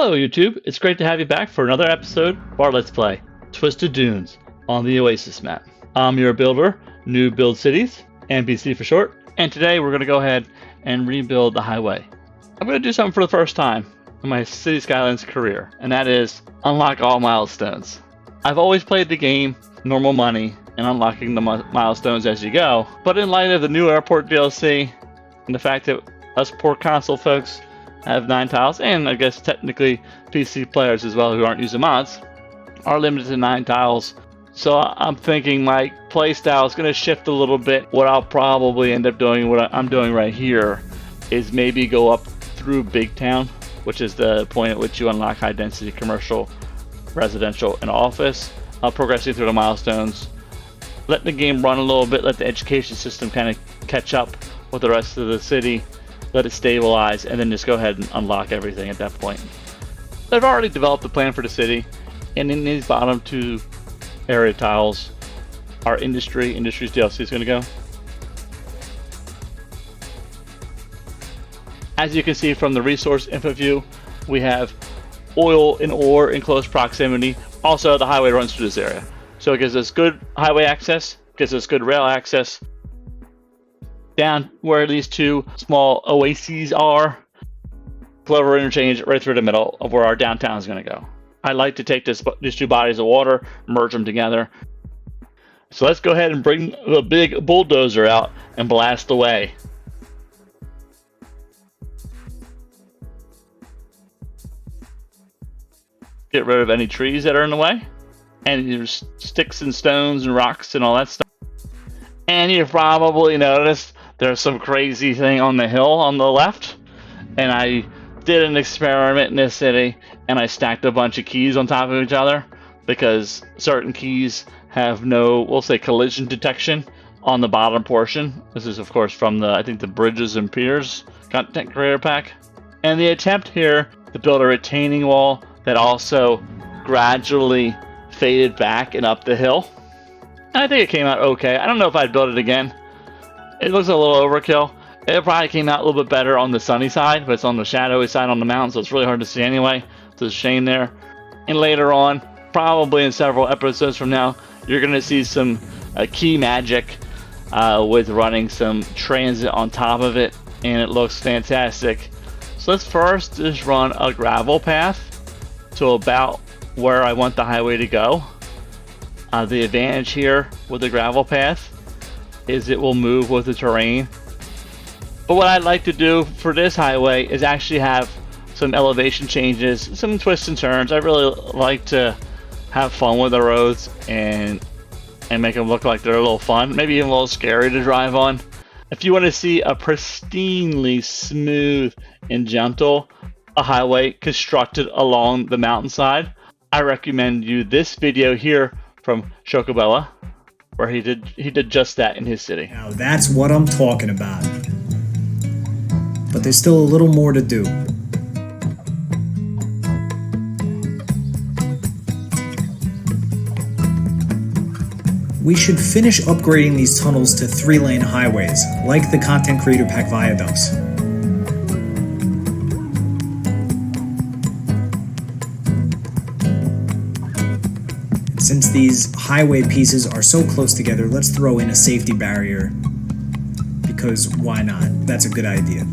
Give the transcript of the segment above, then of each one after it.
Hello YouTube, it's great to have you back for another episode of our Let's Play, Twisted Dunes on the Oasis map. I'm your builder, New Build Cities, NBC for short, and today we're going to go ahead and rebuild the highway. I'm going to do something for the first time in my City Skylines career, and that is unlock all milestones. I've always played the game normal money and unlocking the milestones as you go, but in light of the new airport DLC and the fact that us poor console folks have 9 tiles, and I guess technically PC players as well who aren't using mods, are limited to 9 tiles. So I'm thinking my playstyle is going to shift a little bit. What I'll probably end up doing, what I'm doing right here, is maybe go up through Big Town, which is the point at which you unlock high density commercial, residential, and office, progressing through the milestones. Let the game run a little bit, let the education system kind of catch up with the rest of the city, let it stabilize, and then just go ahead and unlock everything at that point. I've already developed a plan for the city, and in these bottom 2 area tiles, our industry's DLC is going to go. As you can see from the resource info view, we have oil and ore in close proximity. Also, the highway runs through this area, so it gives us good highway access, gives us good rail access. Down where these 2 small oases are, Clover interchange right through the middle of where our downtown is going to go. I like to take these 2 bodies of water, merge them together. So let's go ahead and bring the big bulldozer out and blast away. Get rid of any trees that are in the way, and there's sticks and stones and rocks and all that stuff. And you've probably noticed there's some crazy thing on the hill on the left, and I did an experiment in this city, and I stacked a bunch of keys on top of each other because certain keys have no, we'll say, collision detection on the bottom portion. This is, of course, from I think the Bridges and Piers content creator pack. And the attempt here to build a retaining wall that also gradually faded back and up the hill. And I think it came out okay. I don't know if I'd build it again. It looks a little overkill. It probably came out a little bit better on the sunny side, but it's on the shadowy side on the mountain, so it's really hard to see anyway. So it's a shame there. And later on, probably in several episodes from now, you're going to see some key magic with running some transit on top of it, and it looks fantastic. So let's first just run a gravel path to about where I want the highway to go. The advantage here with the gravel path is it will move with the terrain. But what I'd like to do for this highway is actually have some elevation changes, some twists and turns. I really like to have fun with the roads and make them look like they're a little fun, maybe even a little scary to drive on. If you want to see a pristinely smooth and gentle highway constructed along the mountainside, I recommend you this video here from Chocoboa, where he did just that in his city. Now that's what I'm talking about. But there's still a little more to do. We should finish upgrading these tunnels to 3-lane highways, like the Content Creator Pack viaducts. Since these highway pieces are so close together, let's throw in a safety barrier, because why not? That's a good idea.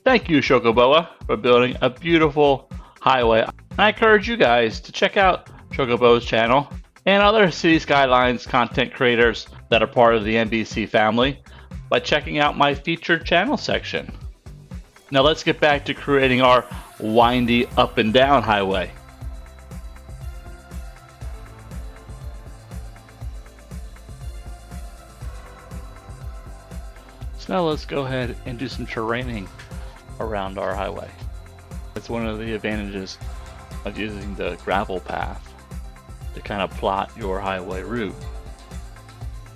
Thank you, Chocoboa, for building a beautiful highway. I encourage you guys to check out Chocoboa's channel and other City Skylines content creators that are part of the NBC family by checking out my featured channel section. Now let's get back to creating our windy up and down highway. So now let's go ahead and do some terraining around our highway. That's one of the advantages of using the gravel path to kind of plot your highway route.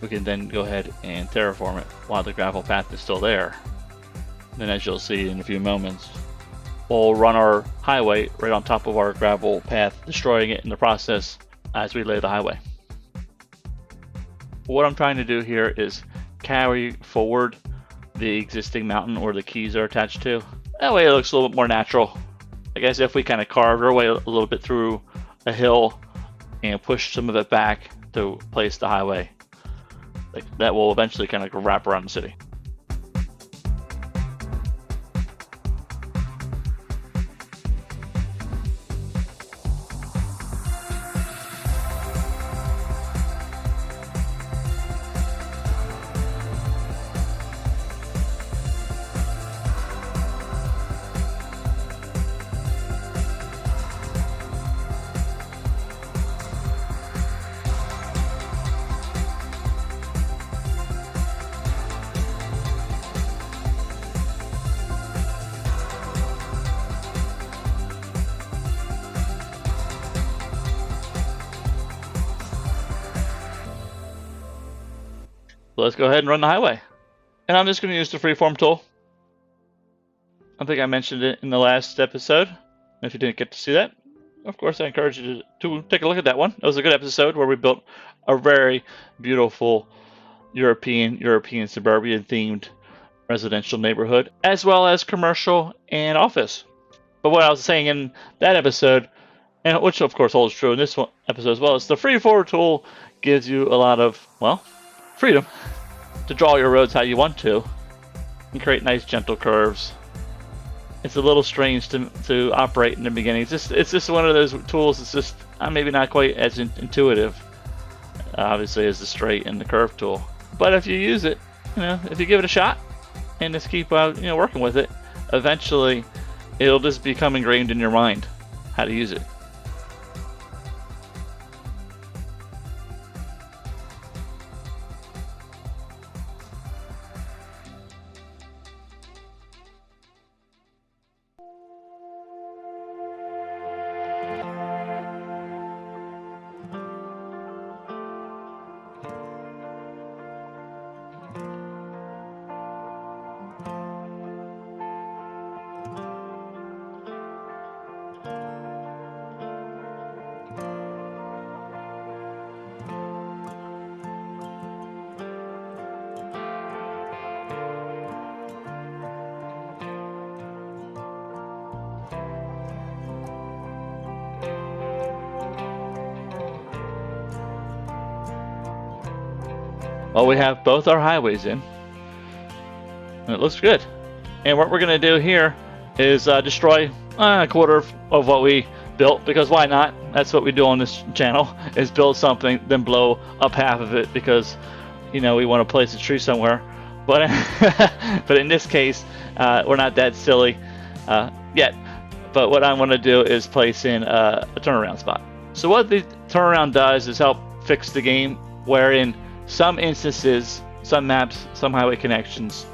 We can then go ahead and terraform it while the gravel path is still there. And then, as you'll see in a few moments, we'll run our highway right on top of our gravel path, destroying it in the process as we lay the highway. What I'm trying to do here is carry forward the existing mountain where the keys are attached to. That way it looks a little bit more natural I guess if we kind of carved our way a little bit through a hill and pushed some of it back to place the highway, like that will eventually kind of wrap around the city. So let's go ahead and run the highway. And I'm just going to use the freeform tool. I think I mentioned it in the last episode. If you didn't get to see that, of course, I encourage you to take a look at that one. It was a good episode where we built a very beautiful European suburban themed residential neighborhood, as well as commercial and office. But what I was saying in that episode, and which of course holds true in this one episode as well, is the freeform tool gives you a lot of, well, freedom to draw your roads how you want to and create nice gentle curves. It's a little strange to operate in the beginning. It's just one of those tools that's just maybe not quite as intuitive, obviously, as the straight and the curve tool. But if you use it, if you give it a shot and just keep working with it, eventually it'll just become ingrained in your mind how to use it. Well, we have both our highways in, and it looks good. And what we're going to do here is destroy a quarter of what we built, because why not? That's what we do on this channel, is build something, then blow up half of it, because we want to place a tree somewhere. But but in this case, we're not that silly yet. But what I want to do is place in a turnaround spot. So what the turnaround does is help fix the game, wherein some instances, some maps, some highway connections,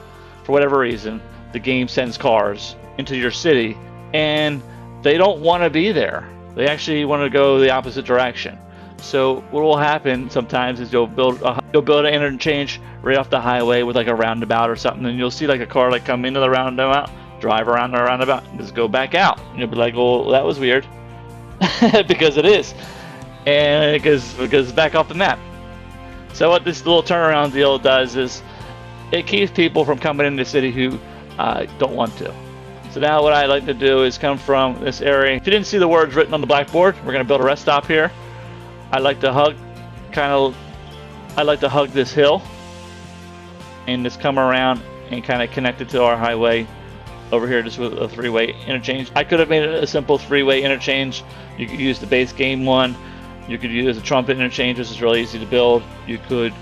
for whatever reason, the game sends cars into your city and they don't want to be there. They actually want to go the opposite direction. So what will happen sometimes is you'll build an interchange right off the highway with like a roundabout or something, and you'll see like a car come into the roundabout, drive around the roundabout, and just go back out. And you'll be like, well, that was weird. Because it is. And because it's back off the map. So what this little turnaround deal does is it keeps people from coming into the city who don't want to. So now what I like to do is come from this area. If you didn't see the words written on the blackboard, we're going to build a rest stop here. I like to hug this hill and just come around and kind of connect it to our highway over here, just with a three-way interchange. I could have made it a simple three-way interchange. You could use the base game one. You could use a trumpet interchange, which is really easy to build. You could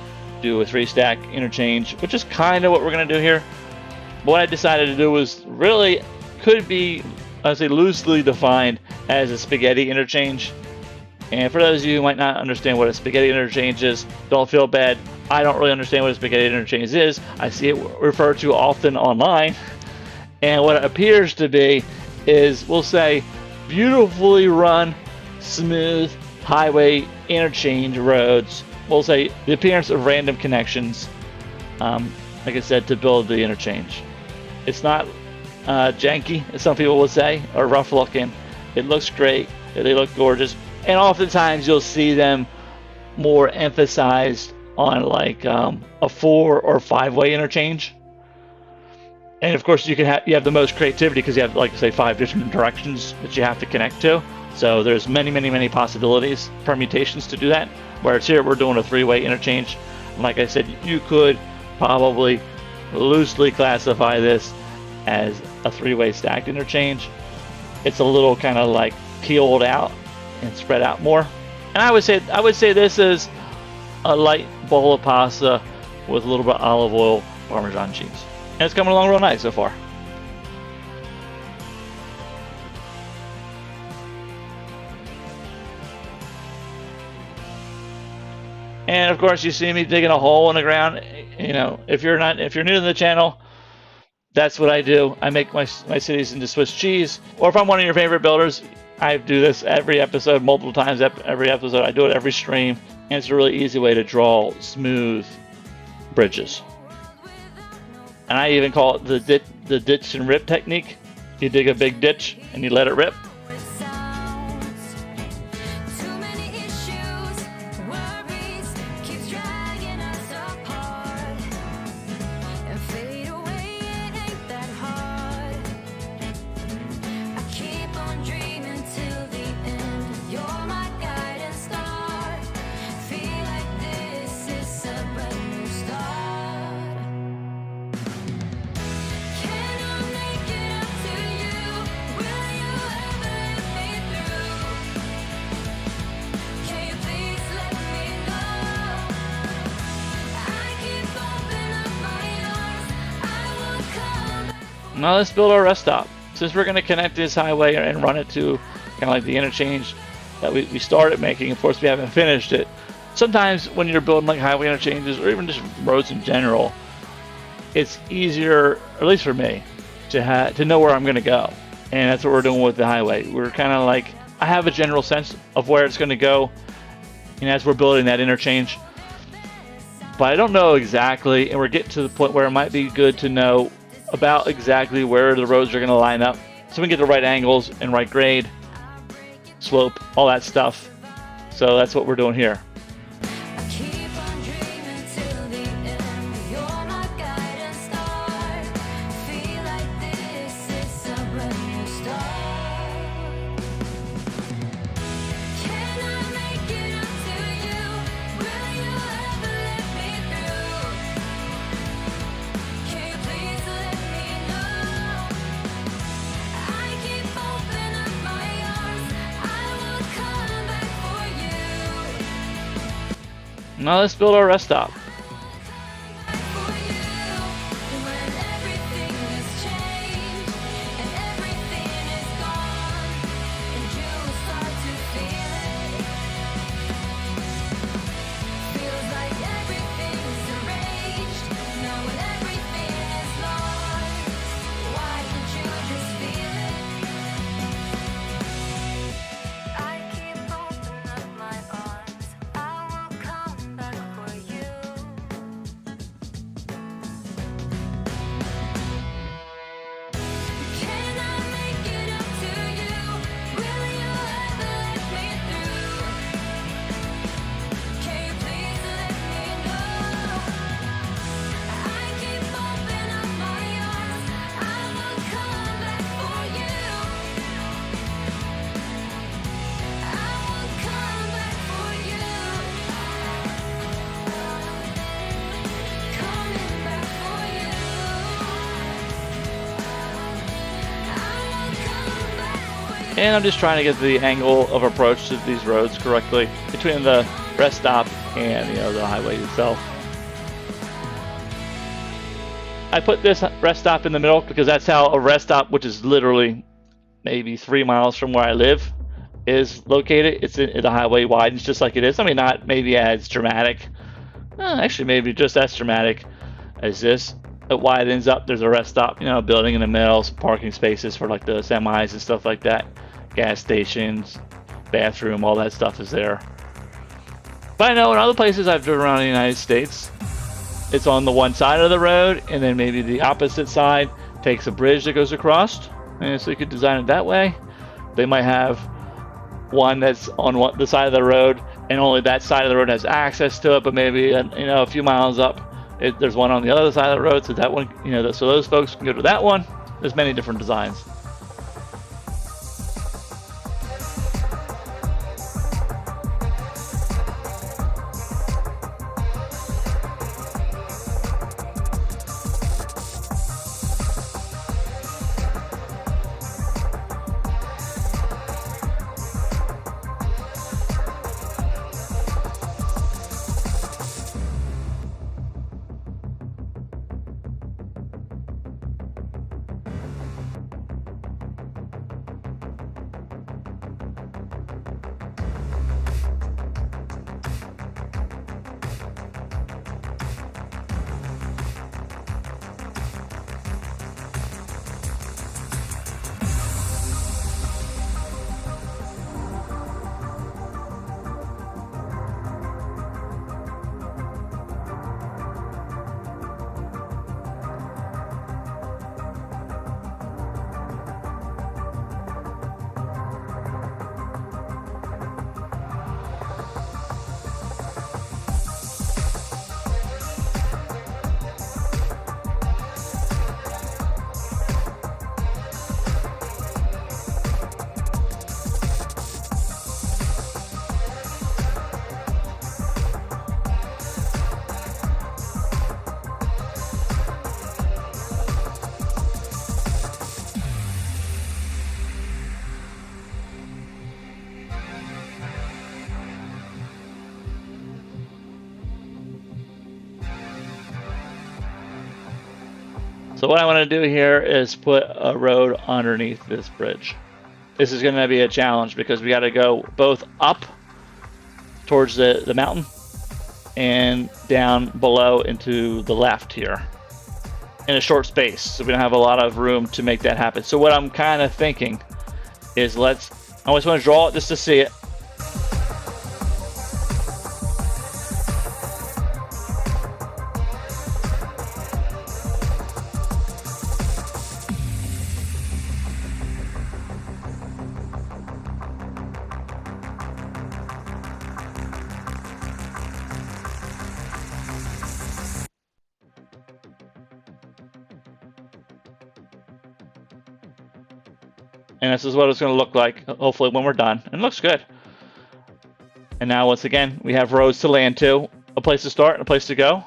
do a three-stack interchange, which is kind of what we're going to do here. But what I decided to do was really could be, I'd say, loosely defined as a spaghetti interchange. And for those of you who might not understand what a spaghetti interchange is, don't feel bad. I don't really understand what a spaghetti interchange is. I see it referred to often online. And what it appears to be is, we'll say, beautifully run, smooth highway interchange roads. We'll say the appearance of random connections, like I said, to build the interchange. It's not janky, as some people would say, or rough looking. It looks great. They look gorgeous. And oftentimes you'll see them more emphasized on like a 4 or 5-way interchange. And of course, you have the most creativity because you have, like, say, 5 different directions that you have to connect to. So there's many possibilities, permutations to do that. Whereas here we're doing a 3-way interchange. And like I said, you could probably loosely classify this as a 3-way stacked interchange. It's a little kind of like peeled out and spread out more. And I would say this is a light bowl of pasta with a little bit of olive oil, Parmesan cheese. And it's coming along real nice so far. And of course, you see me digging a hole in the ground. You know, if you're new to the channel, that's what I do. I make my cities into Swiss cheese. Or if I'm one of your favorite builders, I do this every episode, multiple times every episode. I do it every stream, and it's a really easy way to draw smooth bridges. And I even call it the ditch and rip technique. You dig a big ditch and you let it rip. Now let's build our rest stop. Since we're going to connect this highway and run it to kind of like the interchange that we started making, of course we haven't finished it. Sometimes when you're building like highway interchanges or even just roads in general, it's easier, or at least for me, to know where I'm going to go. And that's what we're doing with the highway. We're kind of like, I have a general sense of where it's going to go, and as we're building that interchange, but I don't know exactly, and we're getting to the point where it might be good to know about exactly where the roads are going to line up so we can get the right angles and right grade, slope, all that stuff. So that's what we're doing here. Now let's build our rest stop. And I'm just trying to get the angle of approach to these roads correctly between the rest stop and the highway itself. I put this rest stop in the middle because that's how a rest stop, which is literally maybe 3 miles from where I live, is located. It's the highway widens just like it is. I mean, not maybe as dramatic. Actually, maybe just as dramatic as this. It widens up. There's a rest stop, building in the middle, some parking spaces for like the semis and stuff like that. Gas stations, bathroom, all that stuff is there. But I know in other places I've driven around the United States, it's on the one side of the road, and then maybe the opposite side takes a bridge that goes across. And so you could design it that way. They might have one that's on the side of the road, and only that side of the road has access to it, but maybe a few miles up There's one on the other side of the road, so that one, so those folks can go to that one. There's many different designs. So what I want to do here is put a road underneath this bridge. This is going to be a challenge because we got to go both up towards the mountain and down below into the left here in a short space. So we don't have a lot of room to make that happen. So what I'm kind of thinking is I always want to draw it just to see it. And this is what it's going to look like, hopefully, when we're done. And it looks good. And now, once again, we have roads to land to, a place to start and a place to go.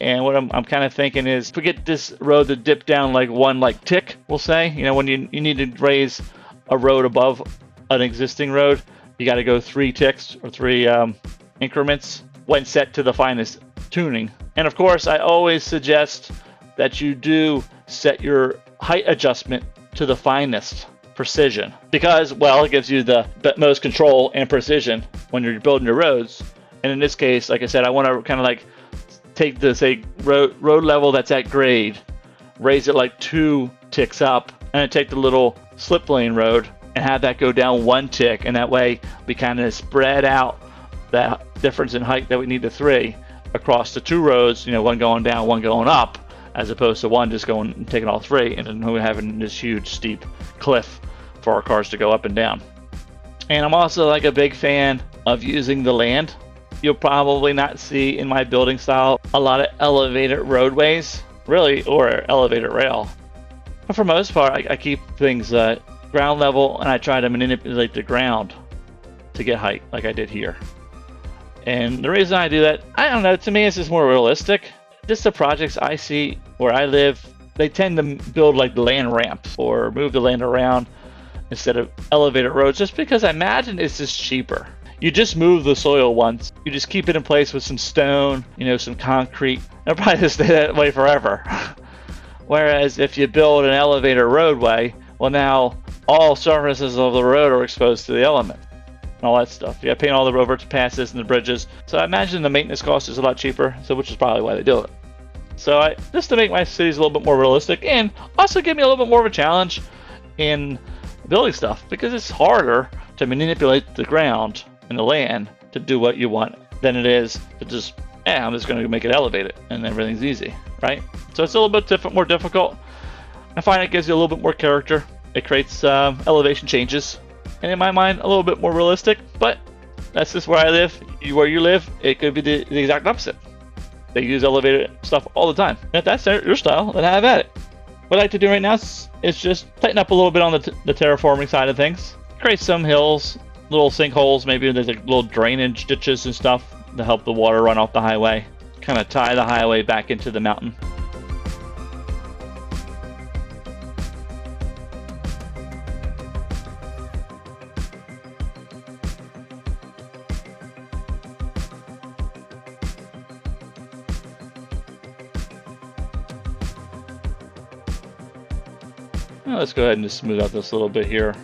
And what I'm kind of thinking is, if we get this road to dip down like one tick, we'll say, when you need to raise a road above an existing road, you got to go 3 ticks or 3 increments when set to the finest tuning. And of course, I always suggest that you do set your height adjustment to the finest precision, because, well, it gives you the most control and precision when you're building your roads. And in this case, like I said, I want to kind of take the, say, road level that's at grade, raise it 2 ticks up, and then take the little slip lane road and have that go down 1 tick, and that way we kind of spread out that difference in height that we need to 3 across the 2 roads, one going down, one going up, as opposed to one just going and taking all 3 and then having this huge steep cliff for our cars to go up and down. And I'm also a big fan of using the land. You'll probably not see in my building style a lot of elevated roadways, really, or elevated rail. But for most part, I keep things ground level, and I try to manipulate the ground to get height, like I did here. And the reason I do that, I don't know, to me it's just more realistic. Just the projects I see where I live, they tend to build land ramps or move the land around instead of elevated roads, just because I imagine it's just cheaper. You just move the soil once, you just keep it in place with some stone, some concrete, it'll probably just stay that way forever. Whereas if you build an elevated roadway, well, now all surfaces of the road are exposed to the element and all that stuff. You got to paint all the overpasses and the bridges. So I imagine the maintenance cost is a lot cheaper, so which is probably why they do it. So just to make my cities a little bit more realistic, and also give me a little bit more of a challenge in building stuff, because it's harder to manipulate the ground and the land to do what you want than it is to just, I'm just going to make it elevated and everything's easy, right? So it's a little bit more difficult. I find it gives you a little bit more character. It creates elevation changes, and in my mind, a little bit more realistic. But that's just where I live. Where you live, it could be the exact opposite. They use elevated stuff all the time. If that's your style, then have at it. What I like to do right now is just tighten up a little bit on the terraforming side of things. Create some hills, little sinkholes, maybe there's like little drainage ditches and stuff to help the water run off the highway. Kind of tie the highway back into the mountain. Now let's go ahead and just smooth out this little bit here.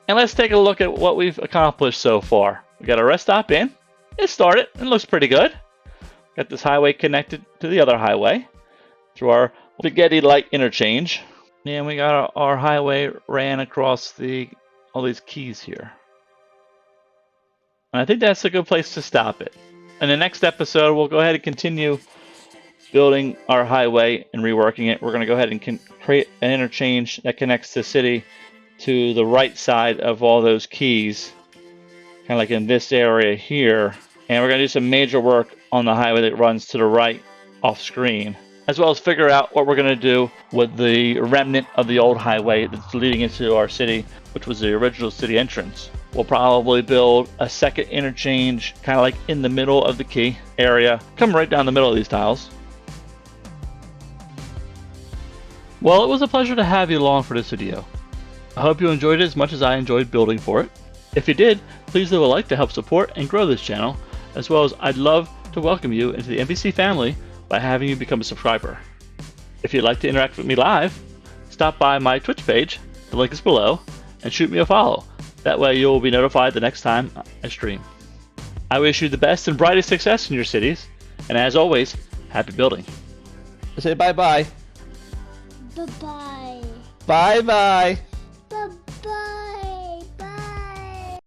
And let's take a look at what we've accomplished so far. We got a rest stop in. It started. It looks pretty good. Got this highway connected to the other highway through our spaghetti light interchange. And we got our highway ran across all these keys here. And I think that's a good place to stop it. In the next episode, we'll go ahead and continue building our highway and reworking it. We're going to go ahead and create an interchange that connects the city to the right side of all those keys, kind of like in this area here. And we're going to do some major work on the highway that runs to the right off screen, as well as figure out what we're going to do with the remnant of the old highway that's leading into our city, which was the original city entrance. We'll probably build a second interchange, kind of like in the middle of the key area, come right down the middle of these tiles. Well, it was a pleasure to have you along for this video. I hope you enjoyed it as much as I enjoyed building for it. If you did, please leave a like to help support and grow this channel, as well as I'd love to welcome you into the MVC family by having you become a subscriber. If you'd like to interact with me live, stop by my Twitch page, the link is below, and shoot me a follow. That way you'll be notified the next time I stream. I wish you the best and brightest success in your cities, and as always, happy building. Say bye-bye. Bye-bye. Bye-bye.